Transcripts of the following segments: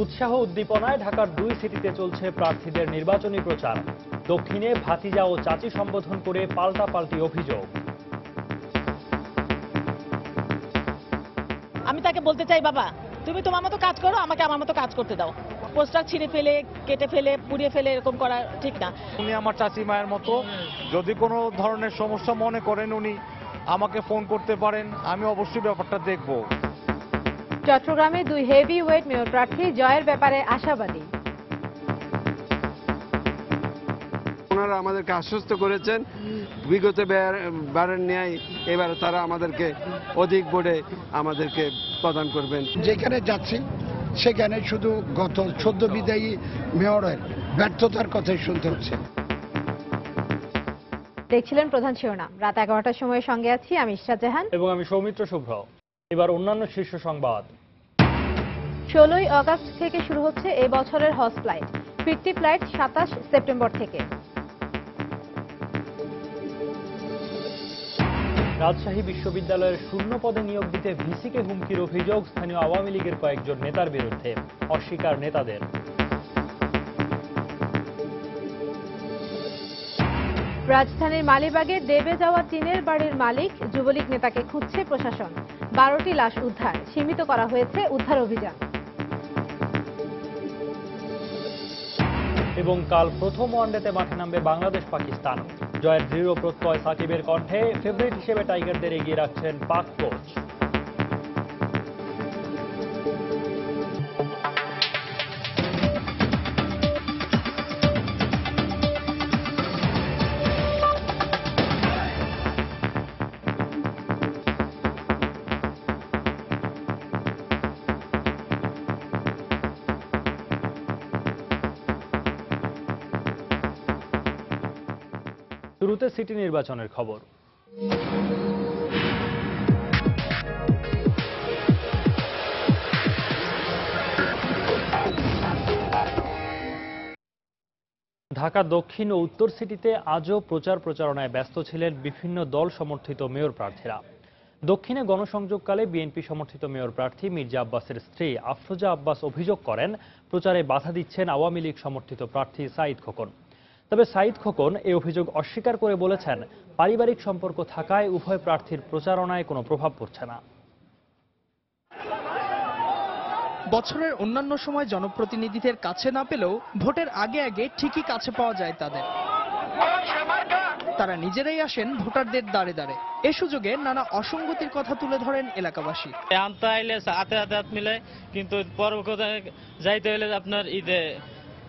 উৎসাহ উদ্দীপনায় ঢাকার 2 সিটিতে চলছে প্রার্থীদের নির্বাচনী প্রচার। দক্ষিণে ভাতিজা ও চাচি সম্বোধন করে পাল্টাপাল্টি অভিযোগ। আমি তাকে বলতে চাই, বাবা তুমি তোমার মতো কাজ করো, আমাকে আমার মতো কাজ করতে দাও। পোস্টার ছিঁড়ে ফেলে, কেটে ফেলে, পুড়িয়ে ফেলে এরকম করা ঠিক না। উনি আমার চাচি মায়ের মতো, যদি কোনো ধরনের সমস্যা মনে করেন উনি আমাকে ফোন করতে পারেন, আমি অবশ্যই ব্যাপারটা দেখব। চট্টগ্রামে 2 হেভি ওয়েট মেয়র প্রার্থী জয়ের ব্যাপারে আশাবাদী। ওনারা আমাদেরকে আশ্বস্ত করেছেন বিগত বারের ন্যায় এবার তারা আমাদেরকে অধিক ভোটে আমাদেরকে প্রদান করবেন। যেখানে যাচ্ছি সেখানে শুধু গত 14 বিদায়ী মেয়রের ব্যর্থতার কথাই শুনতে হচ্ছে। দেখছিলেন প্রধান শিরোনাম। রাত 11টার সময় সঙ্গে আছি আমি ইশরাত জাহান এবং আমি সৌমিত্র শুভ্র। এবার অন্যান্য শীর্ষ সংবাদ। 16ই আগস্ট থেকে শুরু হচ্ছে এই বছরের হজ ফ্লাইট। ফিরতি ফ্লাইট 27 সেপ্টেম্বর থেকে। রাজশাহী বিশ্ববিদ্যালয়ের শূন্য পদে নিয়োগ দিতে ভিসিকে হুমকির অভিযোগ স্থানীয় আওয়ামী লীগের কয়েকজন নেতার বিরুদ্ধে, অস্বীকার নেতাদের। রাজধানীর মালিবাগে দেবে যাওয়া টিনের বাড়ির মালিক যুবলীগ নেতাকে খুঁজছে প্রশাসন। 12টি লাশ উদ্ধার, সীমিত করা হয়েছে উদ্ধার অভিযান। এবং কাল প্রথম ওয়ানডেতে মাঠে নামবে বাংলাদেশ পাকিস্তান। জয়ের দৃঢ় প্রত্যয় সাকিবের কণ্ঠে, ফেভারিট হিসেবে টাইগারদের এগিয়ে রাখছেন পাক কোচ। শুরুতে সিটি নির্বাচনের খবর। ঢাকা দক্ষিণ ও উত্তর সিটিতে আজও প্রচারণায় ব্যস্ত ছিলেন বিভিন্ন দল সমর্থিত মেয়র প্রার্থীরা। দক্ষিণে গণসংযোগকালে বিএনপি সমর্থিত মেয়র প্রার্থী মির্জা আব্বাসের স্ত্রী আফরোজা আব্বাস অভিযোগ করেন প্রচারে বাধা দিচ্ছেন আওয়ামী লীগ সমর্থিত প্রার্থী সাঈদ খোকন। তবে সাঈদ খোকন এই অভিযোগ অস্বীকার করে বলেছেন, পারিবারিক সম্পর্ক থাকায় উভয় প্রার্থীর প্রচারণায় কোনো প্রভাব পড়ছে না। বছরের অন্যান্য সময় জনপ্রতিনিধিদের কাছে না পেলেও ভোটের আগে আগে ঠিকই কাছে পাওয়া যায় তাদের। তারা নিজেরাই আসেন ভোটারদের দাঁড়ে দাঁড়ে। এ সুযোগে নানা অসঙ্গতির কথা তুলে ধরেন এলাকাবাসী। আনতে আইলে হাতে হাতে হাত মিলে, কিন্তু যাইতে হলে আপনার ঈদে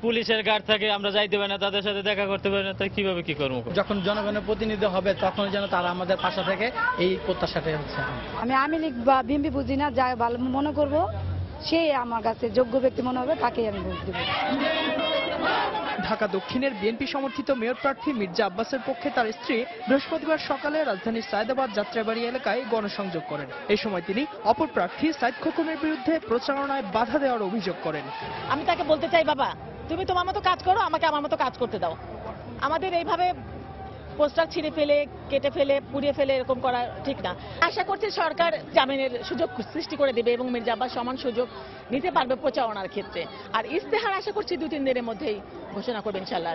পুলিশের গার্ড থাকে, আমরা যাইতে পারি না, তাদের সাথে দেখা করতে পারি না, তাই কিভাবে কি করবো? যখন জনগণের প্রতিনিধি হবে তখন যেন তারা আমাদের পাশে থেকে, এই প্রত্যাশাটাই হচ্ছে। আমি আওয়ামী লীগ বা বিএনপি বুঝি না, যা ভালো মনে করবো সে আমার কাছে যোগ্য ব্যক্তি মনে হবে, তাকেই আমি ভোট দেব। ঢাকা দক্ষিণের বিএনপি সমর্থিত মেয়র প্রার্থী মির্জা আব্বাসের পক্ষে তার স্ত্রী বৃহস্পতিবার সকালে রাজধানীর সায়েদাবাদ যাত্রাবাড়ি এলাকায় গণসংযোগ করেন। এই সময় তিনি অপর প্রার্থী সাঈদ খোকনের বিরুদ্ধে প্রচারণায় বাধা দেওয়ার অভিযোগ করেন। আমি তাকে বলতে চাই, বাবা তুমি তোমার মতো কাজ করো, আমাকে আমার মতো কাজ করতে দাও। আমাদের এইভাবে পোস্টার ছিঁড়ে ফেলে, কেটে ফেলে, পুড়িয়ে ফেলে এরকম করা ঠিক না। আশা করছি সরকার জামিনের সুযোগ সৃষ্টি করে দেবে এবং মির্জা আব্বাস সমান সুযোগ নিতে পারবে প্রচারণার ক্ষেত্রে। আর ইস্তেহার আশা করছি 2-3 দিনের মধ্যেই ঘোষণা করবে ইনশাআল্লাহ।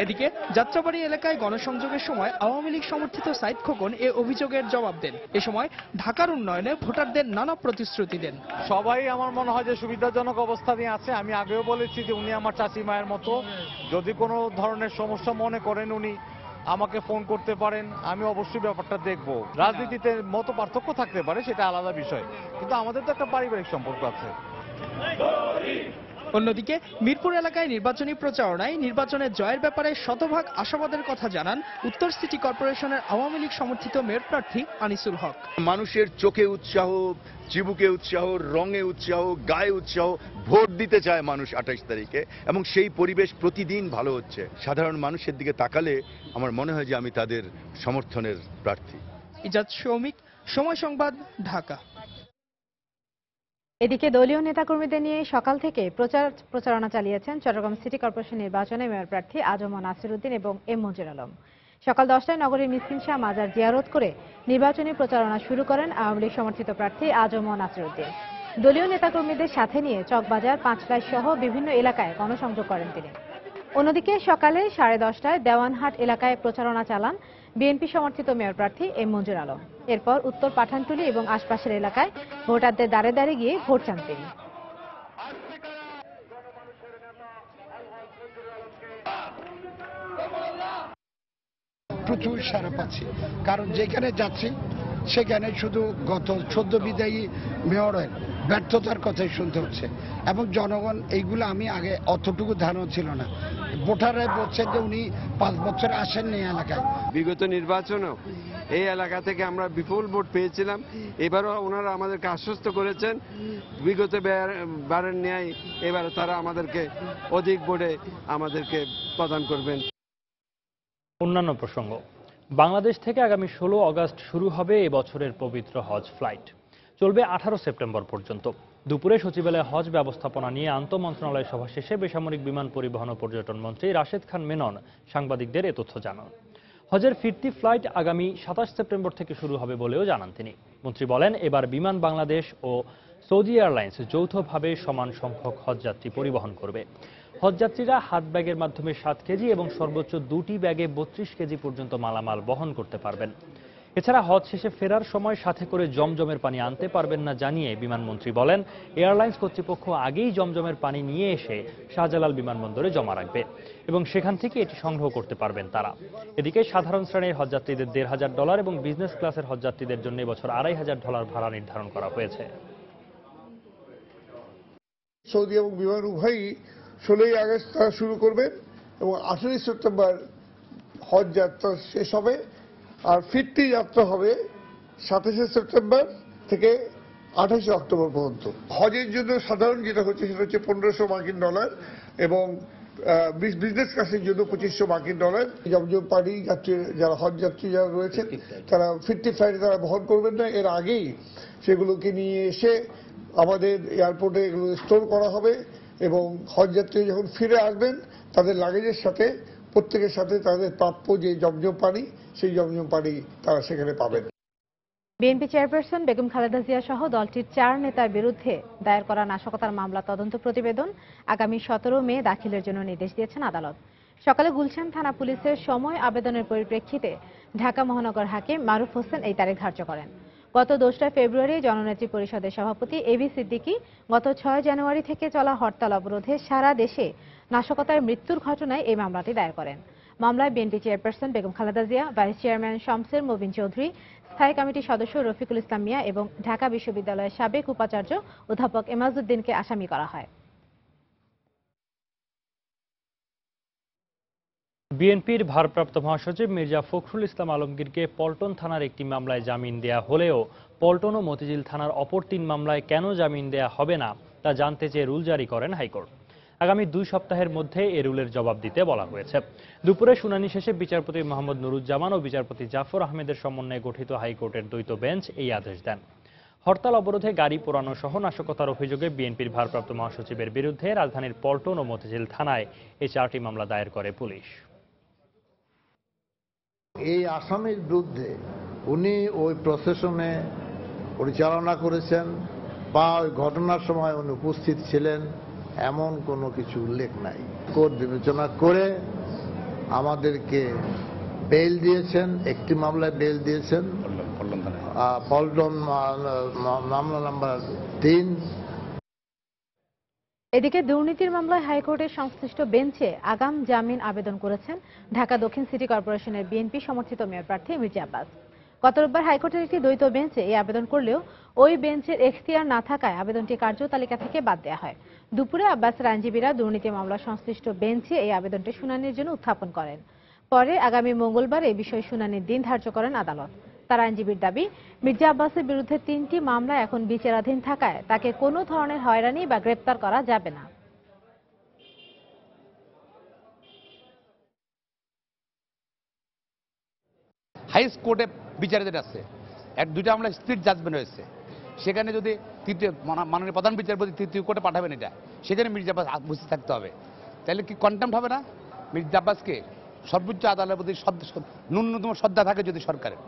এদিকে যাত্রাবাড়ি এলাকায় গণসংযোগের সময় আওয়ামী লীগ সমর্থিত সাঈদ খোকন এ অভিযোগের জবাব দেন। এ সময় ঢাকার উন্নয়নে ভোটারদের নানা প্রতিশ্রুতি দেন। সবাই আমার মনে হয় যে সুবিধাজনক অবস্থানে আছে। আমি আগেও বলেছি যে উনি আমার চাচি মায়ের মতো, যদি কোনো ধরনের সমস্যা মনে করেন উনি আমাকে ফোন করতে পারেন, আমি অবশ্যই ব্যাপারটা দেখব। রাজনীতিতে মত পার্থক্য থাকতে পারে, সেটা আলাদা বিষয়, কিন্তু আমাদের তো একটা পারিবারিক সম্পর্ক আছে। অন্যদিকে মিরপুর এলাকায় নির্বাচনী প্রচারণায় নির্বাচনের জয়ের ব্যাপারে শতভাগ আশাবাদের কথা জানান উত্তর সিটি কর্পোরেশনের আওয়ামী লীগ সমর্থিত মেয়র প্রার্থী আনিসুল হক। মানুষের চোখে উৎসাহ, চিবুকে উৎসাহ, রঙে উৎসাহ, গায়ে উৎসাহ, ভোট দিতে চায় মানুষ 28 তারিখে, এবং সেই পরিবেশ প্রতিদিন ভালো হচ্ছে। সাধারণ মানুষের দিকে তাকালে আমার মনে হয় যে আমি তাদের সমর্থনের প্রার্থী। ইজাজ শৌমিক, সময় সংবাদ, ঢাকা। এদিকে দলীয় নেতাকর্মীদের নিয়ে সকাল থেকে প্রচারণা চালিয়েছেন চট্টগ্রাম সিটি কর্পোরেশন নির্বাচনে মেয়র প্রার্থী আজম নাসিরউদ্দিন এবং এম মঞ্জুর আলম। সকাল 10টায় নগরীর মিসকিন শাহ মাজার জিয়ারত করে নির্বাচনী প্রচারণা শুরু করেন আওয়ামী লীগ সমর্থিত প্রার্থী আজম নাসিরউদ্দিন। দলীয় নেতাকর্মীদের সাথে নিয়ে চকবাজার, পাঁচলাই সহ বিভিন্ন এলাকায় গণসংযোগ করেন তিনি। অন্যদিকে সকালে 10:30টায় দেওয়ানহাট এলাকায় প্রচারণা চালান বিএনপি সমর্থিত মেয়র প্রার্থী এম মঞ্জুর আলম। এরপর উত্তর পাঠানটুলি এবং আশপাশের এলাকায় ভোটারদের দ্বারে দ্বারে গিয়ে ভোট চান তিনি। প্রচুর সাড়া পাচ্ছি, কারণ যেখানে যাচ্ছি সেখানে শুধু গত 14 বিদায়ী মেয়রের ব্যর্থতার কথাই শুনতে হচ্ছে এবং জনগণ এইগুলো আমি আগে অতটুকু ধারণা ছিল না। ভোটাররা বলছে যে উনি 5 বছর আসেননি এলাকায়। বিগত নির্বাচনেও এই এলাকা থেকে আমরা বিপুল ভোট পেয়েছিলাম। এবারও ওনারা আমাদেরকে আশ্বস্ত করেছেন বিগত বারের ন্যায় এবারে তারা আমাদেরকে অধিক ভোটে আমাদেরকে প্রদান করবেন। অন্যান্য প্রসঙ্গ, বাংলাদেশ থেকে আগামী 16 আগস্ট শুরু হবে এবছরের পবিত্র হজ ফ্লাইট। চলবে 18 সেপ্টেম্বর পর্যন্ত। দুপুরে সচিবালয়ে হজ ব্যবস্থাপনা নিয়ে আন্তঃমন্ত্রণালয় সভা শেষে বেসামরিক বিমান পরিবহন ও পর্যটন মন্ত্রী রাশেদ খান মেনন সাংবাদিকদের এ তথ্য জানান। হজের ফিরতি ফ্লাইট আগামী 27 সেপ্টেম্বর থেকে শুরু হবে বলেও জানান তিনি। মন্ত্রী বলেন, এবার বিমান বাংলাদেশ ও সৌদি এয়ারলাইন্স যৌথভাবে সমান সংখ্যক হজযাত্রী পরিবহন করবে। হজযাত্রীরা হাত ব্যাগের মাধ্যমে 7 কেজি এবং সর্বোচ্চ 2টি ব্যাগে 32 কেজি পর্যন্ত মালামাল বহন করতে পারবেন। এছাড়া হজ শেষে ফেরার সময় সাথে করে জমজমের পানি আনতে পারবেন না জানিয়ে বিমানমন্ত্রী বলেন, এয়ারলাইন্স কর্তৃপক্ষ আগেই জমজমের পানি নিয়ে এসে শাহজালাল বিমানবন্দরে জমা রাখবে এবং সেখান থেকে এটি সংগ্রহ করতে পারবেন তারা। এদিকে সাধারণ শ্রেণীর হজযাত্রীদের $1,500 এবং বিজনেস ক্লাসের হজযাত্রীদের জন্য এবছর $2,500 ভাড়া নির্ধারণ করা হয়েছে। সৌদি এবং বিমান উভয়ই 16 আগস্ট তারা শুরু করবেন এবং 18 সেপ্টেম্বর হজ যাত্রা শেষ হবে। আর ফিরতি যাত্রা হবে 27 সেপ্টেম্বর থেকে 28 অক্টোবর পর্যন্ত। হজের জন্য সাধারণ যেটা হচ্ছে সেটা হচ্ছে $1,500 এবং বিজনেস ক্লাসের জন্য $2,500। জমজম পানি যাত্রী যারা হজ যাত্রী যারা রয়েছেন তারা ফিরতি ফ্লাইটে তারা বহন করবেন না। এর আগেই সেগুলোকে নিয়ে এসে আমাদের এয়ারপোর্টে এগুলো স্টোর করা হবে এবং হজযাত্রী যখন ফিরে আসবেন তাদের লাগেজের সাথে প্রত্যেকের সাথে তাদের প্রাপ্য যে জমজম পানি সেই জমজম পানি তারা সেখানে পাবেন। বিএনপি চেয়ারপারসন বেগম খালেদা জিয়া সহ দলটির 4 নেতার বিরুদ্ধে দায়ের করা নাশকতার মামলা তদন্ত প্রতিবেদন আগামী 17 মে দাখিলের জন্য নির্দেশ দিয়েছেন আদালত। সকালে গুলশান থানা পুলিশের সময় আবেদনের পরিপ্রেক্ষিতে ঢাকা মহানগর হাকিম মারুফ হোসেন এই তারিখ ধার্য করেন। গত 2 ফেব্রুয়ারি জননেত্রী পরিষদের সভাপতি এবি সিদ্দিকী গত 6 জানুয়ারি থেকে চলা হরতাল অবরোধে সারা দেশে নাশকতায় মৃত্যুর ঘটনায় এই মামলাটি দায়ের করেন। মামলায় BNP chairperson Begum Khaleda Zia, vice chairman Shamsher Mubin Chowdhury, স্থায়ী কমিটির সদস্য রফিকুল ইসলাম মিয়া এবং ঢাকা বিশ্ববিদ্যালয়ের সাবেক উপাচার্য অধ্যাপক এমাজউদ্দিনকে আসামি করা হয়। বিএনপির ভারপ্রাপ্ত মহাসচিব মির্জা ফখরুল ইসলাম আলমগীরকে পল্টন থানার একটি মামলায় জামিন দেয়া হলেও পল্টন ও মতিঝিল থানার অপর 3 মামলায় কেন জামিন দেয়া হবে না তা জানতে চেয়ে রুল জারি করেন হাইকোর্ট। আগামী 2 সপ্তাহের মধ্যে এ রুলের জবাব দিতে বলা হয়েছে। দুপুরে শুনানি শেষে বিচারপতি মোহাম্মদ নুরুজ্জামান ও বিচারপতি জাফর আহমেদের সমন্বয়ে গঠিত হাইকোর্টের দ্বৈত বেঞ্চ এই আদেশ দেন। হরতাল অবরোধে গাড়ি পোড়ানো সহ নাশকতার অভিযোগে বিএনপির ভারপ্রাপ্ত মহাসচিবের বিরুদ্ধে রাজধানীর পল্টন ও মতিঝিল থানায় এই 4টি মামলা দায়ের করে পুলিশ। এই আসামির বিরুদ্ধে উনি ওই প্রশাসনে পরিচালনা করেছেন বা ওই ঘটনার সময় উনি উপস্থিত ছিলেন এমন কোনো কিছু উল্লেখ নাই। কোর্ট বিবেচনা করে আমাদেরকে বেল দিয়েছেন, একটি মামলায় বেল দিয়েছেন, পল্টন মামলা নাম্বার 3। এদিকে দুর্নীতির মামলায় হাইকোর্টের সংশ্লিষ্ট বেঞ্চে আগাম জামিন আবেদন করেছেন ঢাকা দক্ষিণ সিটি কর্পোরেশনের বিএনপি সমর্থিত মেয়র প্রার্থী মির্জা আব্বাস। গত রোববার হাইকোর্টের একটি দ্বৈত বেঞ্চে এই আবেদন করলেও ওই বেঞ্চের এখতিয়ার না থাকায় আবেদনটি কার্যতালিকা থেকে বাদ দেওয়া হয়। দুপুরে আব্বাসের আইনজীবীরা দুর্নীতি মামলা সংশ্লিষ্ট বেঞ্চে এই আবেদনটি শুনানির জন্য উত্থাপন করেন। পরে আগামী মঙ্গলবার এই বিষয়ে শুনানির দিন ধার্য করেন আদালত। তার আইনজীবীর দাবি, মির্জা আব্বাসের বিরুদ্ধে 3টি মামলা এখন বিচারাধীন থাকায় তাকে কোনো ধরনের হয়রানি বা গ্রেপ্তার করা যাবে না। হাইস কোর্টে বিচারকদের আছে 1-2টা মামলা স্প্লিট জাজমেন্ট হয়েছে, সেখানে যদি তৃতীয় মাননীয় প্রধান বিচারপতি তৃতীয় কোর্টে পাঠাবেন এটা, সেখানে মির্জা আব্বাস উপস্থিত থাকতে হবে। তাহলে কি কন্টেম্প্ট হবে না? মির্জা আব্বাসকে সর্বোচ্চ আদালতের প্রতি ন্যূনতম শ্রদ্ধা থাকে যদি সরকারের,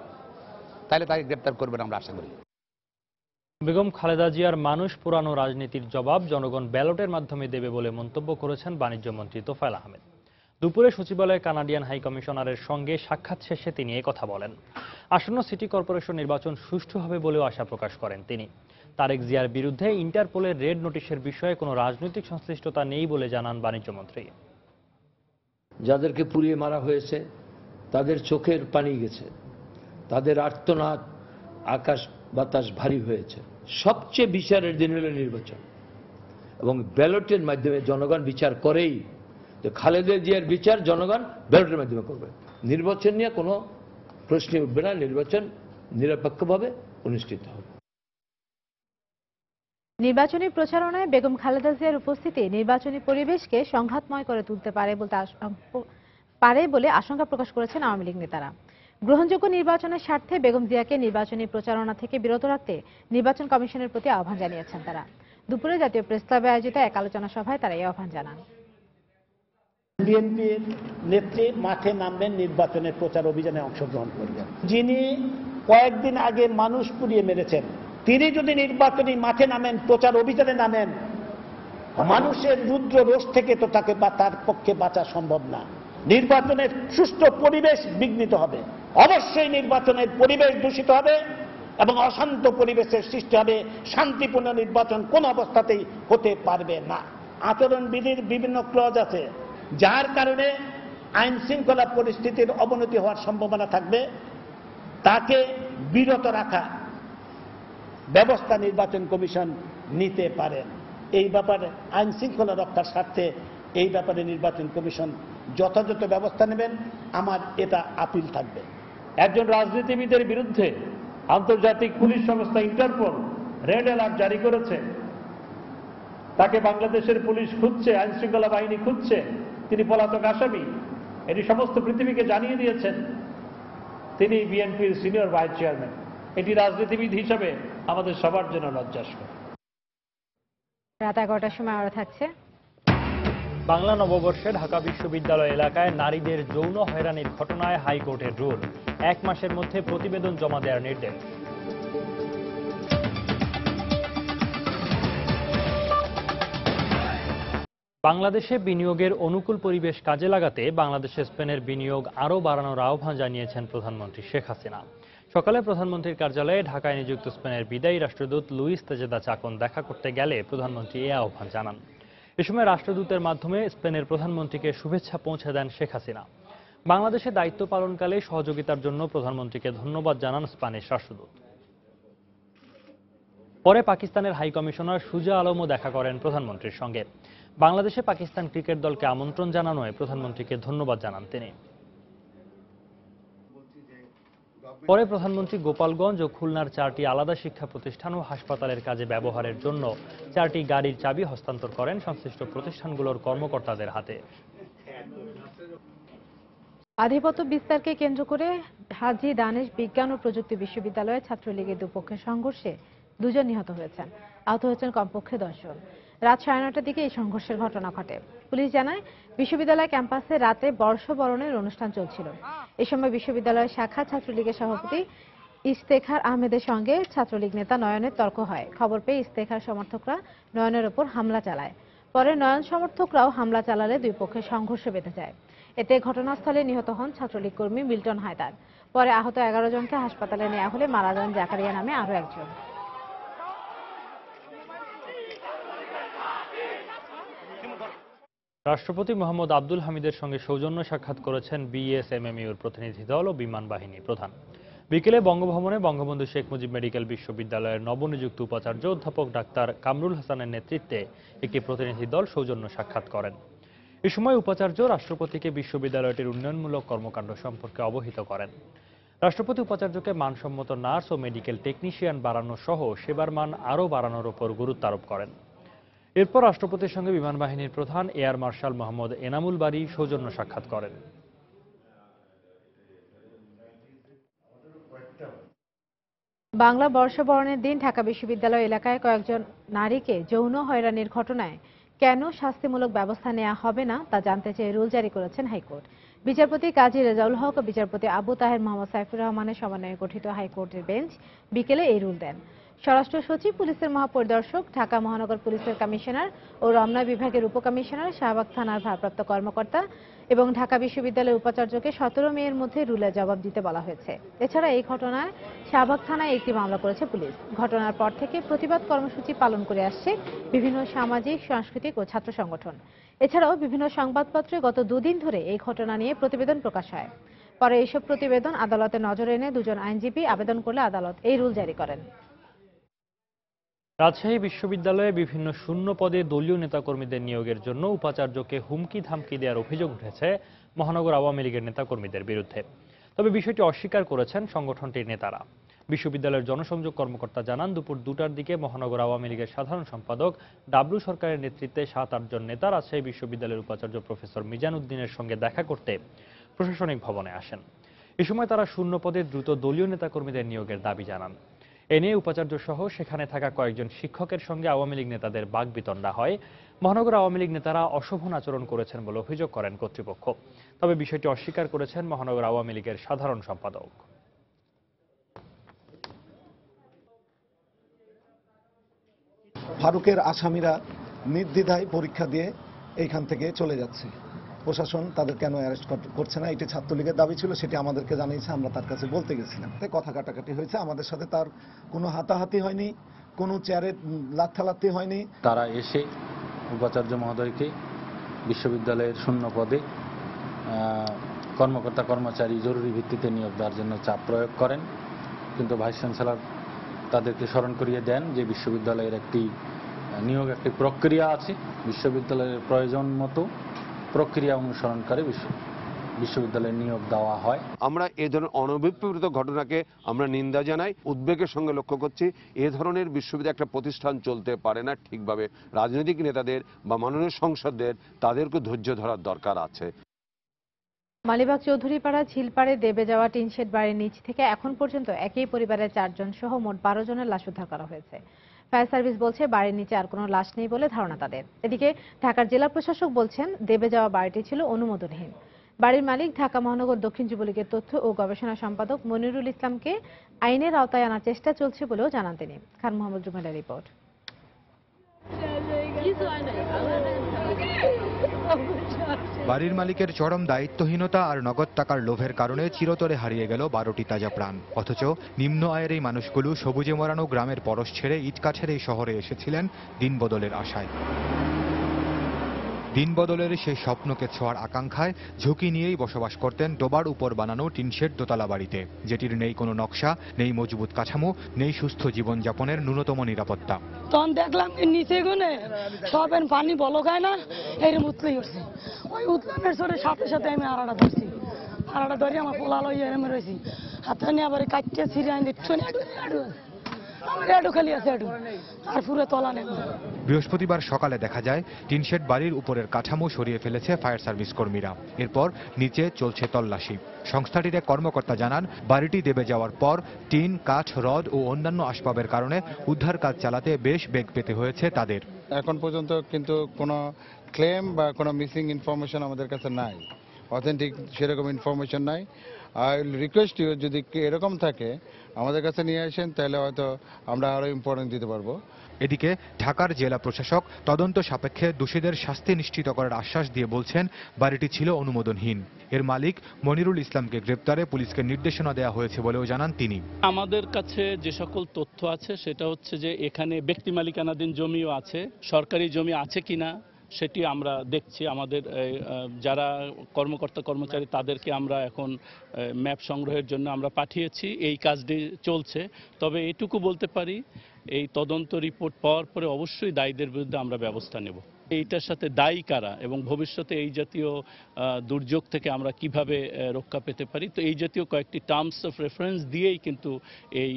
তাহলে তাকে গ্রেপ্তার করবেন আমরা আশা করি। বেগম খালেদা জিয়ার মানুষ পুরানো রাজনীতির জবাব জনগণ ব্যালটের মাধ্যমে দেবে বলে মন্তব্য করেছেন বাণিজ্যমন্ত্রী তোফায়েল আহমেদ। দুপুরে সচিবালয়ে কানাডিয়ান হাই কমিশনারের সঙ্গে সাক্ষাৎ শেষে তিনি কথা বলেন। আসন্ন সিটি কর্পোরেশন নির্বাচন সুষ্ঠু হবে বলেও আশা প্রকাশ করেন তিনি। তারেক জিয়ার বিরুদ্ধে ইন্টারপোলের রেড নোটিশের বিষয়ে কোনো রাজনৈতিক সংশ্লিষ্টতা নেই বলে জানান বাণিজ্যমন্ত্রী। যাদেরকে পুড়িয়ে মারা হয়েছে তাদের চোখের পানি গেছে, তাদের আর্তনাদ আকাশ বাতাস ভারী হয়েছে। সবচেয়ে বিচারের দিন হলো নির্বাচন, এবং ব্যালটের মাধ্যমে জনগণ বিচার করেই। তো খালেদা জিয়ার বিচার জনগণ ব্যালটের মাধ্যমে করবে। নির্বাচন নিয়ে কোনো প্রশ্নই উঠবে না, নির্বাচন নিরপেক্ষভাবে অনুষ্ঠিত হবে। নির্বাচনী প্রচারণায় বেগম খালেদা জিয়ার উপস্থিতি নির্বাচনী পরিবেশকে সংঘাতময় করে তুলতে পারে বলে আশঙ্কা প্রকাশ করেছেন আওয়ামী লীগ নেতারা। গ্রহণযোগ্য নির্বাচনের স্বার্থে বেগম জিয়াকে নির্বাচনী প্রচারণা থেকে বিরত রাখতে নির্বাচন কমিশনের প্রতি আহ্বান জানিয়েছেন তারা। দুপুরে জাতীয় প্রেস ক্লাবে আয়োজিত এক আলোচনা সভায় তারা এই আহ্বান জানান। বিএনপির নেত্রী মাঠে নামবেন, নির্বাচনের প্রচার অভিযানে অংশগ্রহণ করবেন। যিনি কয়েকদিন আগে মানুষ পুড়িয়ে মেরেছেন, তিনি যদি নির্বাচনী মাঠে নামেন, প্রচার অভিযানে নামেন, মানুষের রুদ্র রোষ থেকে তো তার পক্ষে বাঁচা সম্ভব না। নির্বাচনের সুষ্ঠু পরিবেশ বিঘ্নিত হবে, অবশ্যই নির্বাচনের পরিবেশ দূষিত হবে এবং অশান্ত পরিবেশের সৃষ্টি হবে। শান্তিপূর্ণ নির্বাচন কোন অবস্থাতেই হতে পারবে না। আচরণবিধির বিভিন্ন ক্লজ আছে, যার কারণে আইন শৃঙ্খলা পরিস্থিতির অবনতি হওয়ার সম্ভাবনা থাকবে। তাকে বিরত রাখা ব্যবস্থা নির্বাচন কমিশন নিতে পারেন। এই ব্যাপারে আইন শৃঙ্খলা রক্ষার স্বার্থে এই ব্যাপারে নির্বাচন কমিশন যথাযথ ব্যবস্থা নেবেন, আমার এটা আপিল থাকবে। একজন রাজনীতিবিদের বিরুদ্ধে আন্তর্জাতিক পুলিশ সংস্থা ইন্টারপোল রেড অ্যালার্ট জারি করেছে। তাকে বাংলাদেশের পুলিশ খুঁজছে, আইন শৃঙ্খলা বাহিনী খুঁজছে, তিনি পলাতক আসামি। এটি সমস্ত পৃথিবীকে জানিয়ে দিয়েছেন। তিনি বিএনপির সিনিয়র ভাইস চেয়ারম্যান। এটি রাজনীতিবিদ হিসাবে আমাদের সবার জন্য লজ্জাস্কর। রাত 11টার সময় আরো থাকছে। বাংলা নববর্ষে ঢাকা বিশ্ববিদ্যালয় এলাকায় নারীদের যৌন হয়রানির ঘটনায় হাইকোর্টের রুল, 1 মাসের মধ্যে প্রতিবেদন জমা দেওয়ার নির্দেশ। বাংলাদেশে বিনিয়োগের অনুকূল পরিবেশ কাজে লাগাতে বাংলাদেশে স্পেনের বিনিয়োগ আরও বাড়ানোর আহ্বান জানিয়েছেন প্রধানমন্ত্রী শেখ হাসিনা। সকালে প্রধানমন্ত্রীর কার্যালয়ে ঢাকায় নিযুক্ত স্পেনের বিদায়ী রাষ্ট্রদূত লুইস তেজেদা চাকন দেখা করতে গেলে প্রধানমন্ত্রী এ আহ্বান জানান। এ সময় রাষ্ট্রদূতের মাধ্যমে স্পেনের প্রধানমন্ত্রীকে শুভেচ্ছা পৌঁছে দেন শেখ হাসিনা। বাংলাদেশে দায়িত্ব পালনকালে সহযোগিতার জন্য প্রধানমন্ত্রীকে ধন্যবাদ জানান স্প্যানিশ রাষ্ট্রদূত। পরে পাকিস্তানের হাই কমিশনার সুজা আলমও দেখা করেন প্রধানমন্ত্রীর সঙ্গে। বাংলাদেশে পাকিস্তান ক্রিকেট দলকে আমন্ত্রণ জানানোয় প্রধানমন্ত্রীকে ধন্যবাদ জানান তিনি। পরে প্রধানমন্ত্রী গোপালগঞ্জ ও খুলনার 4টি আলাদা শিক্ষা প্রতিষ্ঠান ও হাসপাতালের কাজে ব্যবহারের জন্য 4টি গাড়ির চাবি হস্তান্তর করেন সংশ্লিষ্ট প্রতিষ্ঠানগুলোর কর্মকর্তাদের হাতে। আধিপত্য বিস্তারকে কেন্দ্র করে হাজী দানেশ বিজ্ঞান ও প্রযুক্তি বিশ্ববিদ্যালয়ে ছাত্রলীগের দুপক্ষের সংঘর্ষে 2 জন নিহত হয়েছেন, আহত হয়েছেন কমপক্ষে 10 জন। রাত 9:30টার দিকে এই সংঘর্ষের ঘটনা ঘটে। পুলিশ জানায়, বিশ্ববিদ্যালয় ক্যাম্পাসে রাতে বর্ষবরণের অনুষ্ঠান চলছিল। এ সময় বিশ্ববিদ্যালয়ের শাখা ছাত্রলীগের সভাপতি ইশতেখার আহমেদের সঙ্গে ছাত্রলীগ নেতা নয়নের তর্ক হয়। খবর পেয়ে ইশতেখার সমর্থকরা নয়নের ওপর হামলা চালায়। পরে নয়ন সমর্থকরাও হামলা চালালে 2 পক্ষের সংঘর্ষ বেঁধে যায়। এতে ঘটনাস্থলে নিহত হন ছাত্রলীগ কর্মী মিল্টন হায়দার। পরে আহত 11 জনকে হাসপাতালে নেওয়া হলে মারা যান জাকারিয়া নামে আরও একজন। রাষ্ট্রপতি মোহাম্মদ আব্দুল হামিদের সঙ্গে সৌজন্য সাক্ষাৎ করেছেন বিএসএমএমইউর প্রতিনিধি দল ও বিমান বাহিনী প্রধান। বিকেলে বঙ্গভবনে বঙ্গবন্ধু শেখ মুজিব মেডিকেল বিশ্ববিদ্যালয়ের নবনিযুক্ত উপাচার্য অধ্যাপক ডাক্তার কামরুল হাসানের নেতৃত্বে একটি প্রতিনিধি দল সৌজন্য সাক্ষাৎ করেন। এ সময় উপাচার্য রাষ্ট্রপতিকে বিশ্ববিদ্যালয়টির উন্নয়নমূলক কর্মকাণ্ড সম্পর্কে অবহিত করেন। রাষ্ট্রপতি উপাচার্যকে মানসম্মত নার্স ও মেডিকেল টেকনিশিয়ান বাড়ানো সহ সেবার মান আরও বাড়ানোর উপর গুরুত্ব আরোপ করেন। এরপর রাষ্ট্রপতির সঙ্গে বিমান বাহিনীর প্রধান এয়ার মার্শাল মোহাম্মদ এনামুল বারী সৌজন্য সাক্ষাৎ করেন। বাংলা বর্ষবরণের দিন ঢাকা বিশ্ববিদ্যালয় এলাকায় কয়েকজন নারীকে যৌন হয়রানির ঘটনায় কেন শাস্তিমূলক ব্যবস্থা নেওয়া হবে না তা জানতে চেয়ে রুল জারি করেছেন হাইকোর্ট। বিচারপতি কাজী রেজাউল হক ও বিচারপতি আবু তাহের মোহাম্মদ সাইফুর রহমানের সমন্বয়ে গঠিত হাইকোর্টের বেঞ্চ বিকেলে এই রুল দেন। স্বরাষ্ট্র সচিব, পুলিশের মহাপরিদর্শক, ঢাকা মহানগর পুলিশের কমিশনার ও রমনা বিভাগের উপকমিশনার, শাহবাগ থানার ভারপ্রাপ্ত কর্মকর্তা এবং ঢাকা বিশ্ববিদ্যালয়ের উপাচার্যকে 17 মের মধ্যে রুলের জবাব দিতে বলা হয়েছে। এছাড়া এই ঘটনায় শাহবাগ থানায় একটি মামলা করেছে পুলিশ। ঘটনার পর থেকে প্রতিবাদ কর্মসূচি পালন করে আসছে বিভিন্ন সামাজিক, সাংস্কৃতিক ও ছাত্র সংগঠন। এছাড়াও বিভিন্ন সংবাদপত্রে গত 2 দিন ধরে এই ঘটনা নিয়ে প্রতিবেদন প্রকাশ হয়। পরে এইসব প্রতিবেদন আদালতের নজরে এনে 2 জন আইনজীবী আবেদন করলে আদালত এই রুল জারি করেন। রাজশাহী বিশ্ববিদ্যালয়ে বিভিন্ন শূন্য পদে দলীয় নেতাকর্মীদের নিয়োগের জন্য উপাচার্যকে হুমকি ধামকি দেওয়ার অভিযোগ উঠেছে মহানগর আওয়ামী লীগের নেতাকর্মীদের বিরুদ্ধে। তবে বিষয়টি অস্বীকার করেছেন সংগঠনটির নেতারা। বিশ্ববিদ্যালয়ের জনসংযোগ কর্মকর্তা জানান, দুপুর 2টার দিকে মহানগর আওয়ামী লীগের সাধারণ সম্পাদক ডাবলু সরকারের নেতৃত্বে 7-8 জন নেতা রাজশাহী বিশ্ববিদ্যালয়ের উপাচার্য প্রফেসর মিজান উদ্দিনের সঙ্গে দেখা করতে প্রশাসনিক ভবনে আসেন। এ সময় তারা শূন্য পদে দ্রুত দলীয় নেতাকর্মীদের নিয়োগের দাবি জানান। এ নিয়ে উপাচার্য সহ সেখানে থাকা কয়েকজন শিক্ষকের সঙ্গে আওয়ামী লীগ নেতাদের বাকবিতণ্ডা হয়। মহানগর আওয়ামী লীগ নেতারা অশোভন আচরণ করেছেন বলে অভিযোগ করেন কর্তৃপক্ষ। তবে বিষয়টি অস্বীকার করেছেন মহানগর আওয়ামী লীগের সাধারণ সম্পাদক। ফারুকের আসামিরা নির্দ্বিধায় পরীক্ষা দিয়ে এইখান থেকে চলে যাচ্ছে। প্রশাসন তাদের কেন অ্যারেস্ট করছে না, এটি ছাত্রলীগের দাবি ছিল, সেটি আমাদেরকে জানিয়েছে, আমরা তার কাছে বলতে গেছিলাম। কথা কাটাকাটি হয়েছে, আমাদের সাথে তার কোনো হাতাহাতি হয়নি, কোনো চেয়ারে লাত্থালাত্তি হয়নি। তারা এসে উপাচার্য মহোদয়কে বিশ্ববিদ্যালয়ের শূন্য পদে কর্মকর্তা কর্মচারী জরুরি ভিত্তিতে নিয়োগ দেওয়ার জন্য চাপ প্রয়োগ করেন, কিন্তু ভাইস চ্যান্সেলর তাদেরকে স্মরণ করিয়ে দেন যে বিশ্ববিদ্যালয়ের একটি প্রক্রিয়া আছে, বিশ্ববিদ্যালয়ের প্রয়োজন মতো প্রক্রিয়া অনুসরণ করে বিশ্ববিদ্যালয়ে নিয়োগ দেওয়া হয়। আমরা এ ধরনের অনভিপ্রেত ঘটনাকে আমরা নিন্দা জানাই, উদ্বেগের সঙ্গে লক্ষ্য করছি। এ ধরনের বিশ্ববিদ্যালয় একটা প্রতিষ্ঠান চলতে পারে না ঠিকভাবে। রাজনৈতিক নেতাদের বা মাননীয় সংসদদের তাদেরকে ধৈর্য ধরার দরকার আছে। মালিবাগ চৌধুরীপাড়া ঝিলপাড়ে দেবে যাওয়া টিনশেড বাড়ির নিচ থেকে এখন পর্যন্ত একই পরিবারের 4 জন সহ মোট 12 জনের লাশ উদ্ধার করা হয়েছে। ফায়ার সার্ভিস বলছে বাড়ির নিচে আর কোনো লাশ নেই বলে ধারণা তাদের। এদিকে ঢাকার জেলা প্রশাসক বলছেন দেবে যাওয়া বাড়িটি ছিল অনুমোদনহীন। বাড়ির মালিক ঢাকা মহানগর দক্ষিণ যুবলীগের তথ্য ও গবেষণা সম্পাদক মনিরুল ইসলামকে আইনের আওতায় আনার চেষ্টা চলছে বলেও জানান তিনি। খান মোহাম্মদ রুমেলের রিপোর্ট। বাড়ির মালিকের চরম দায়িত্বহীনতা আর নগদ টাকার লোভের কারণে চিরতরে হারিয়ে গেল 12টি তাজা প্রাণ। অথচ নিম্ন আয়ের এই মানুষগুলো সবুজে মরানো গ্রামের পরশ ছেড়ে ইটকাঠের এই শহরে এসেছিলেন দিন বদলের আশায়। দিন বদলের সেই স্বপ্নকে ছোঁয়ার আকাঙ্ক্ষায় ঝুঁকি নিয়েই বসবাস করতেন ডোবার উপর বানানো টিনশেড দোতলা বাড়িতে, যেটির নেই কোনো নকশা, নেই মজবুত কাঠামো, নেই সুস্থ জীবনযাপনের ন্যূনতম নিরাপত্তা। তখন দেখলাম নিচে গুনে সবেন পানি বলো খায় না, এরম উতলেই উঠছে। ওই উতলানের সরে সাথে সাথে আমি আড়াটা ধরছি, আড়াটা ধরে আমার পোলা লই এরম রয়েছি, হাতে নিয়ে আবার কাটতে ছিঁড়ে আনি বৃহস্পতিবার সকালে দেখা যায় টিনশেড বাড়ির উপরের কাঠামো সরিয়ে ফেলেছে ফায়ার সার্ভিস কর্মীরা। এরপর নিচে চলছে তল্লাশি। সংস্থাটির এক কর্মকর্তা জানান, বাড়িটি দেবে যাওয়ার পর টিন, কাঠ, রড ও অন্যান্য আসবাবের কারণে উদ্ধার কাজ চালাতে বেশ বেগ পেতে হয়েছে তাদের। এখন পর্যন্ত কিন্তু কোনো ক্লেম বা কোনো মিসিং ইনফরমেশন আমাদের কাছে নাই, অথেন্টিক সেরকম ইনফরমেশন নাই। আই রিকোয়েস্ট ইউ, যদি এরকম থাকে আমাদের কাছে নিয়ে আসেন, তাহলে হয়তো আমরা আরো ইম্পর্টেন্স দিতে পারবো। এদিকে ঢাকার জেলা প্রশাসক তদন্ত সাপেক্ষে দোষীদের শাস্তি নিশ্চিত করার আশ্বাস দিয়ে বলছেন বাড়িটি ছিল অনুমোদনহীন। এর মালিক মনিরুল ইসলামকে গ্রেপ্তারে পুলিশকে নির্দেশনা দেওয়া হয়েছে বলেও জানান তিনি। আমাদের কাছে যে সকল তথ্য আছে সেটা হচ্ছে যে এখানে ব্যক্তি মালিকানাধীন জমিও আছে, সরকারি জমি আছে কিনা সেটি আমরা দেখছি। আমাদের যারা কর্মকর্তা কর্মচারী তাদেরকে আমরা এখন ম্যাপ সংগ্রহের জন্য আমরা পাঠিয়েছি, এই কাজটি চলছে। তবে এটুকু বলতে পারি, এই তদন্ত রিপোর্ট পাওয়ার পরে অবশ্যই দায়ীদের বিরুদ্ধে আমরা ব্যবস্থা নেব। এইটার সাথে দায়ী কারা এবং ভবিষ্যতে এই জাতীয় দুর্যোগ থেকে আমরা কিভাবে রক্ষা পেতে পারি, তো এই জাতীয় কয়েকটি টার্মস অফ রেফারেন্স দিয়েই কিন্তু এই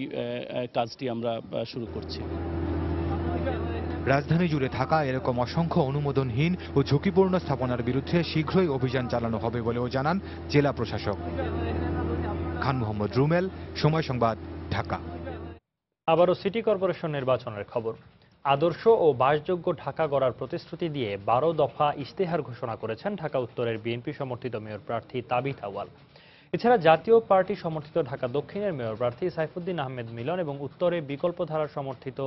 কাজটি আমরা শুরু করছি। রাজধানী জুড়ে থাকা এরকম অসংখ্য অনুমোদনহীন ও ঝুঁকিপূর্ণ স্থাপনার বিরুদ্ধে শীঘ্রই অভিযান চালানো হবে বলেও জানান জেলা প্রশাসক। খান মোহাম্মদ রুমেল, সময় সংবাদ, ঢাকা। আবারও সিটি কর্পোরেশন নির্বাচনের খবর। আদর্শ ও বাসযোগ্য ঢাকা গড়ার প্রতিশ্রুতি দিয়ে 12 দফা ইশতেহার ঘোষণা করেছেন ঢাকা উত্তরের বিএনপি সমর্থিত মেয়র প্রার্থী তাবিথ আউয়াল। এছাড়া জাতীয় পার্টি সমর্থিত ঢাকা দক্ষিণের মেয়র প্রার্থী সাইফুদ্দিন আহমেদ মিলন এবং উত্তরে বিকল্পধারা সমর্থিত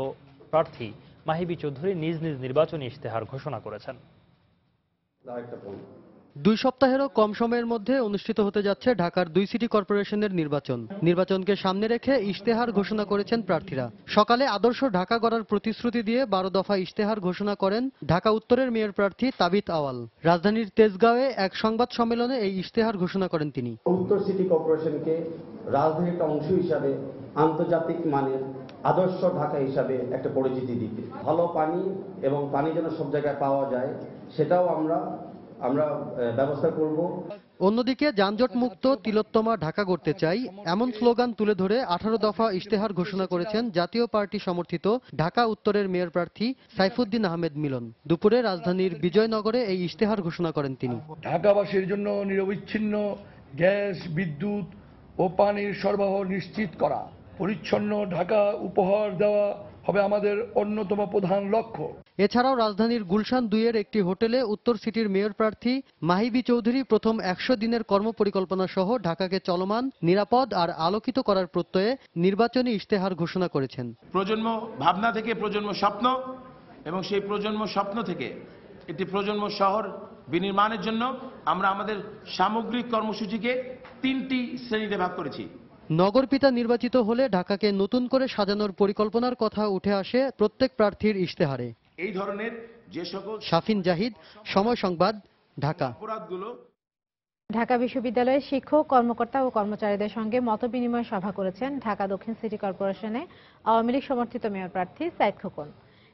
প্রার্থী মাহিবী চৌধুরী নিজ নিজ নির্বাচনী ইশতেহার ঘোষণা করেছেন। 2 সপ্তাহেরও কম সময়ের মধ্যে অনুষ্ঠিত হতে যাচ্ছে ঢাকার 2 সিটি কর্পোরেশনের নির্বাচনকে সামনে রেখে ইশতেহার ঘোষণা করেছেন প্রার্থীরা। সকালে আদর্শ ঢাকা গড়ার প্রতিশ্রুতি দিয়ে 12 দফা ইশতেহার ঘোষণা করেন ঢাকা উত্তরের মেয়র প্রার্থী তাবিত আওয়াল। রাজধানীর তেজগাঁওয়ে এক সংবাদ সম্মেলনে এই ইশতেহার ঘোষণা করেন তিনি। উত্তর সিটি কর্পোরেশনকে রাজধানীর একটা অংশ হিসাবে আন্তর্জাতিক মানের আদর্শ ঢাকা হিসাবে একটা পরিচিতি দিতে, ভালো পানি এবং পানি যেন সব জায়গায় পাওয়া যায় সেটাও আমরা ব্যবস্থা করব। অন্যদিকে যানজট মুক্ত তিলোত্তমা ঢাকা গড়তে চাই এমন স্লোগান তুলে ধরে 18 দফা ইশতেহার ঘোষণা করেছেন জাতীয় পার্টি সমর্থিত ঢাকা উত্তরের মেয়র প্রার্থী সাইফুদ্দিন আহমেদ মিলন। দুপুরে রাজধানীর বিজয়নগরে এই ইশতেহার ঘোষণা করেন তিনি। ঢাকাবাসীর জন্য নিরবিচ্ছিন্ন গ্যাস, বিদ্যুৎ ও পানির সরবরাহ নিশ্চিত করা, পরিচ্ছন্ন ঢাকা উপহার দেওয়া হবে আমাদের অন্যতম প্রধান লক্ষ্য। এছাড়াও রাজধানীর গুলশান 2-এর একটি হোটেলে উত্তর সিটির মেয়র প্রার্থী মাহিবী চৌধুরী প্রথম 100 দিনের কর্মপরিকল্পনা সহ ঢাকাকে চলমান, নিরাপদ আর আলোকিত করার প্রত্যয়ে নির্বাচনী ইশতেহার ঘোষণা করেছেন। প্রজন্ম ভাবনা থেকে প্রজন্ম স্বপ্ন এবং সেই প্রজন্ম স্বপ্ন থেকে একটি প্রজন্ম শহর বিনির্মাণের জন্য আমরা আমাদের সামগ্রিক কর্মসূচিকে 3টি শ্রেণীতে ভাগ করেছি। নগরপিতা নির্বাচিত হলে ঢাকাকে নতুন করে সাজানোর পরিকল্পনার কথা উঠে আসে প্রত্যেক প্রার্থীর ইশতেহারে। এই ধরনের যে সকল শাফিন জাহিদ, সময় সংবাদ, ঢাকা। ঢাকা বিশ্ববিদ্যালয়ের শিক্ষক, কর্মকর্তা ও কর্মচারীদের সঙ্গে মতবিনিময় সভা করেছেন ঢাকা দক্ষিণ সিটি কর্পোরেশনে আওয়ামী লীগ সমর্থিত মেয়র প্রার্থী সাইদ খোকন।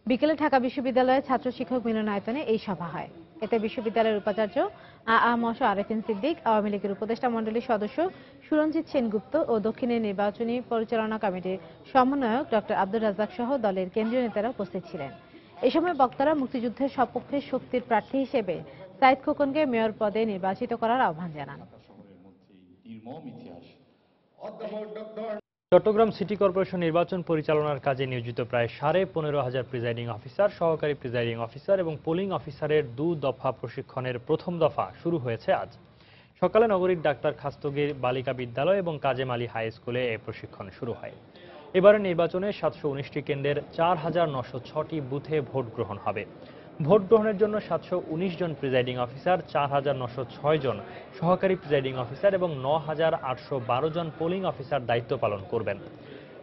বিকেলে ঢাকা বিশ্ববিদ্যালয়ের ছাত্র শিক্ষক মিলনায়তনে এই সভা হয়। এতে বিশ্ববিদ্যালয়ের উপাচার্য আরেফিন সিদ্দিক, আওয়ামী লীগের উপদেষ্টা মণ্ডলীর সদস্য সুরঞ্জিত সেনগুপ্ত ও দক্ষিণের নির্বাচনী পরিচালনা কমিটির সমন্বয়ক ডক্টর আব্দুর রাজ্জাক সহ দলের কেন্দ্রীয় নেতারা উপস্থিত ছিলেন। এ সময় বক্তারা মুক্তিযুদ্ধের সপক্ষে শক্তির প্রার্থী হিসেবে সাইদ খোকনকে মেয়র পদে নির্বাচিত করার আহ্বান জানান। চট্টগ্রাম সিটি কর্পোরেশন নির্বাচন পরিচালনার কাজে নিয়োজিত প্রায় 15,500 প্রিজাইডিং অফিসার, সহকারী প্রিজাইডিং অফিসার এবং পোলিং অফিসারের 2 দফা প্রশিক্ষণের প্রথম দফা শুরু হয়েছে আজ সকালে নগরীর ডাক্তার খাস্তগীর বালিকা বিদ্যালয় এবং কাজেম আলী হাই স্কুলে এই প্রশিক্ষণ শুরু হয়। এবারের নির্বাচনে 719টি কেন্দ্রের 4,906টি বুথে ভোট গ্রহণ হবে। ভোট গ্রহণের জন্য 719 জন প্রিজাইডিং অফিসার, 4,906 জন সহকারী প্রিজাইডিং অফিসার এবং 9,812 জন পোলিং অফিসার দায়িত্ব পালন করবেন।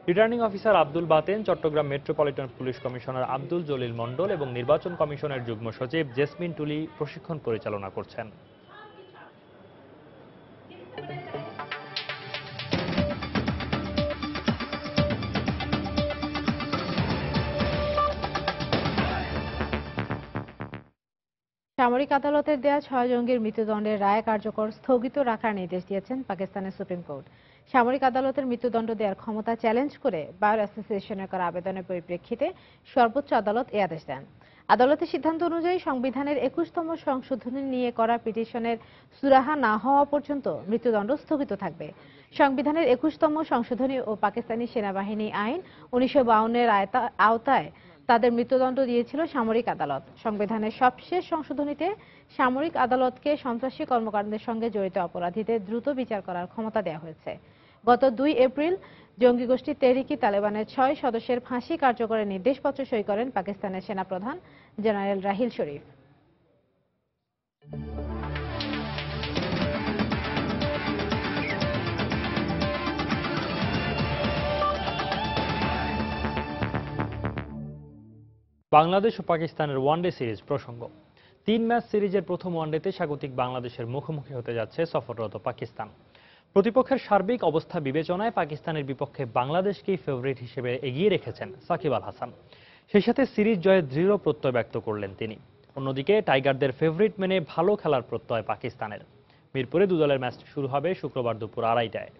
Returning officer Abdul Baten, Chattogram metropolitan police commissioner Abdul Jalil Mondal এবং নির্বাচন কমিশনের যুগ্ম সচিব জেসমিন টুলি প্রশিক্ষণ পরিচালনা করছেন। সামরিক আদালতের দেয়া 6 জঙ্গির মৃত্যুদণ্ডের রায় কার্যকর স্থগিত রাখার নির্দেশ দিয়েছেন পাকিস্তানের সুপ্রিম কোর্ট। সামরিক আদালতের মৃত্যুদণ্ড দেওয়ার ক্ষমতা চ্যালেঞ্জ করে বার অ্যাসোসিয়েশনের করা আবেদনের পরিপ্রেক্ষিতে সর্বোচ্চ আদালত এই আদেশ দেন। আদালতের সিদ্ধান্ত অনুযায়ী সংবিধানের 21তম সংশোধনী নিয়ে করা পিটিশনের সুরাহা না হওয়া পর্যন্ত মৃত্যুদণ্ড স্থগিত থাকবে। সংবিধানের 21তম সংশোধনী ও পাকিস্তানি সেনাবাহিনী আইন 1952-এর আওতায় তাদের মৃত্যুদণ্ড দিয়েছিল সামরিক আদালত। সংবিধানের সবশেষ সংশোধনীতে সামরিক আদালতকে সন্ত্রাসী কর্মকাণ্ডের সঙ্গে জড়িত অপরাধীদের দ্রুত বিচার করার ক্ষমতা দেওয়া হয়েছে। গত 2 এপ্রিল জঙ্গি গোষ্ঠী তেহরিকি তালেবানের 6 সদস্যের ফাঁসি কার্যকরের নির্দেশপত্র সই করেন পাকিস্তানের সেনাপ্রধান জেনারেল রাহিল শরীফ। বাংলাদেশ ও পাকিস্তানের ওয়ানডে সিরিজ প্রসঙ্গ। 3 ম্যাচ সিরিজের প্রথম ওয়ানডেতে স্বাগতিক বাংলাদেশের মুখোমুখি হতে যাচ্ছে সফররত পাকিস্তান। প্রতিপক্ষের সার্বিক অবস্থা বিবেচনায় পাকিস্তানের বিপক্ষে বাংলাদেশকেই ফেভারিট হিসেবে এগিয়ে রেখেছেন সাকিব আল হাসান। সেই সাথে সিরিজ জয়ে দৃঢ় প্রত্যয় ব্যক্ত করলেন তিনি। অন্যদিকে টাইগারদের ফেভারিট মেনে ভালো খেলার প্রত্যয় পাকিস্তানের। মিরপুরে 2 দলের ম্যাচ শুরু হবে শুক্রবার দুপুর 2:30টায়।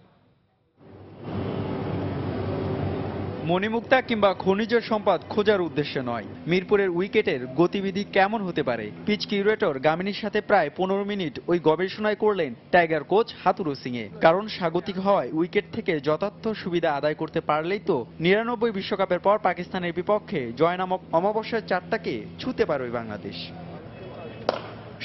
মণিমুক্তা কিংবা খনিজের সম্পদ খোঁজার উদ্দেশ্যে নয়, মিরপুরের উইকেটের গতিবিধি কেমন হতে পারে পিচ কিউরেটর গামিনীর সাথে প্রায় 15 মিনিট ওই গবেষণায় করলেন টাইগার কোচ হাতুরু সিংয়ে। কারণ স্বাগতিক হওয়ায় উইকেট থেকে যথার্থ সুবিধা আদায় করতে পারলেই তো 99 বিশ্বকাপের পর পাকিস্তানের বিপক্ষে জয় নামক অমাবস্যার চারটাকে ছুঁতে পারবে বাংলাদেশ।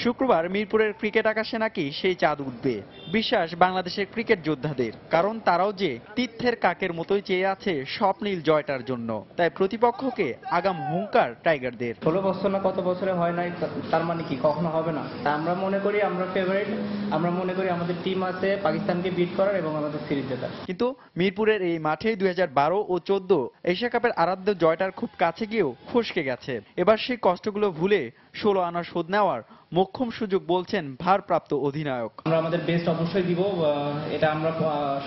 শুক্রবার মিরপুরের ক্রিকেট আকাশে নাকি সেই চাঁদ উঠবে। বিশ্বাস বাংলাদেশের ক্রিকেট যোদ্ধাদের, কারণ তারাও যে তীর্থের কাকের মতোই চেয়ে আছে স্বপ্নীল জয়টার জন্য। তাই প্রতিপক্ষকে আগাম হুঙ্কার টাইগারদের। 16 বছর না কত বছরে হয় নাই, তার মানে কি কখনো হবে না? তা আমরা মনে করি আমরা ফেভারিট, আমরা মনে করি আমাদের টিম আছে পাকিস্তানকে বিট করার এবং আমাদের সিরিজ জেতার। কিন্তু মিরপুরের এই মাঠেই 2012 ও 14 এশিয়া কাপের আরাধ্য জয়টার খুব কাছে গিয়েও ফসকে গেছে। এবার সেই কষ্টগুলো ভুলে 16 আনা শোধ নেওয়ার মোক্ষম সুযোগ বলছেন ভারপ্রাপ্ত অধিনায়ক। আমরা আমাদের বেস্ট অবশ্যই দিব, এটা আমরা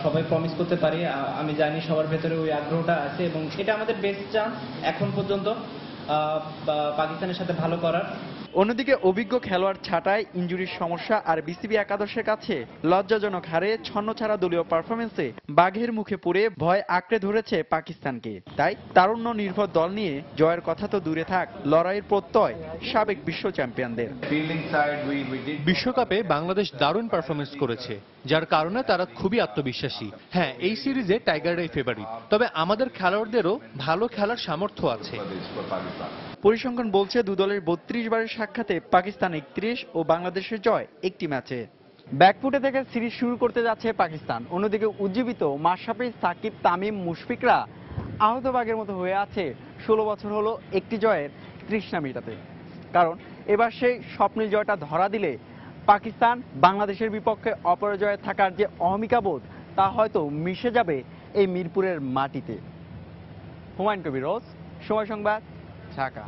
সবাই প্রমিস করতে পারি। আমি জানি সবার ভেতরে ওই আগ্রহটা আছে এবং এটা আমাদের বেস্ট চান্স এখন পর্যন্ত পাকিস্তানের সাথে ভালো করার। অন্যদিকে অভিজ্ঞ খেলোয়াড় ছাঁটাই, ইনজুরির সমস্যা আর বিসিবি একাদশের কাছে লজ্জাজনক হারে ছন্নছাড়া দলীয় পারফরমেন্সে বাঘের মুখে পড়ে ভয় আঁকড়ে ধরেছে পাকিস্তানকে। তাই তারুণ্য নির্ভর দল নিয়ে জয়ের কথা তো দূরে থাক, লড়াইয়ের প্রত্যয় সাবেক বিশ্ব চ্যাম্পিয়নদের। বিশ্বকাপে বাংলাদেশ দারুণ পারফরমেন্স করেছে, যার কারণে তারা খুবই আত্মবিশ্বাসী। হ্যাঁ, এই সিরিজে টাইগাররাই ফেভারিট, তবে আমাদের খেলোয়াড়দেরও ভালো খেলার সামর্থ্য আছে। পরিসংখ্যান বলছে দু দলের 32 বারের সাক্ষাতে পাকিস্তান 31 ও বাংলাদেশের জয় একটি ম্যাচে। ব্যাকফুটে থেকে সিরিজ শুরু করতে যাচ্ছে পাকিস্তান। অন্যদিকে উজ্জীবিত মাশরাফি, সাকিব, তামিম, মুশফিকরা আহত বাঘের মতো হয়ে আছে 16 বছর হলো একটি জয়ের তৃষ্ণা মেটাতে। কারণ এবার সেই স্বপ্নের জয়টা ধরা দিলে পাকিস্তান বাংলাদেশের বিপক্ষে অপরাজয়ে থাকার যে অহমিকাবোধ তা হয়তো মিশে যাবে এই মিরপুরের মাটিতে। হুমায়ুন কবির, সময় সংবাদ, ঢাকা।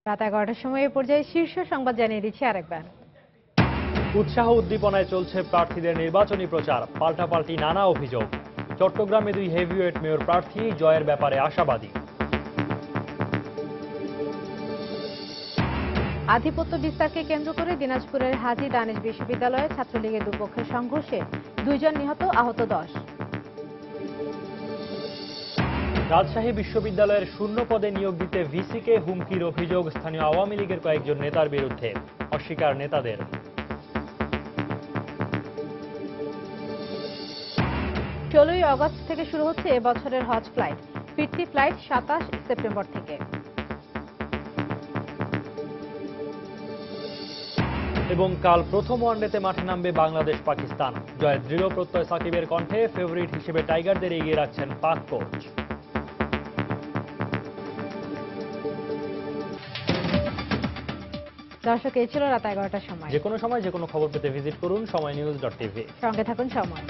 রাত 11টার সময় এই পর্যায়ে শীর্ষ সংবাদ জানিয়ে দিচ্ছি আরেকবার। উৎসাহ উদ্দীপনায় চলছে প্রার্থীদের নির্বাচনী প্রচার, পাল্টাপাল্টি নানা অভিযোগ। চট্টগ্রামে 2 হেভিওয়েট মেয়র প্রার্থী জয়ের ব্যাপারে আশাবাদী। আধিপত্য বিস্তারকে কেন্দ্র করে দিনাজপুরের হাজী দানেশ বিশ্ববিদ্যালয়ে ছাত্রলীগের দুপক্ষের সংঘর্ষে 2 জন নিহত, আহত 10। রাজশাহী বিশ্ববিদ্যালয়ের শূন্য পদে নিয়োগ দিতে ভিসিকে হুমকির অভিযোগ স্থানীয় আওয়ামী লীগের কয়েকজন নেতার বিরুদ্ধে, অস্বীকার নেতাদের। 16ই আগস্ট থেকে শুরু হচ্ছে এবছরের হজ ফ্লাইট, ফিরতি ফ্লাইট 27 সেপ্টেম্বর থেকে। এবং কাল প্রথম ওয়ানডেতে মাঠে নামবে বাংলাদেশ পাকিস্তান। জয়ের দৃঢ় প্রত্যয় সাকিবের কণ্ঠে, ফেভারিট হিসেবে টাইগারদের এগিয়ে রাখছেন পাক কোচ। দর্শক, এই ছিল রাত 11টার সময়। যে কোনো সময় যে কোনো খবর পেতে ভিজিট করুন সময়নিউজ.tv। সঙ্গে থাকুন সময়।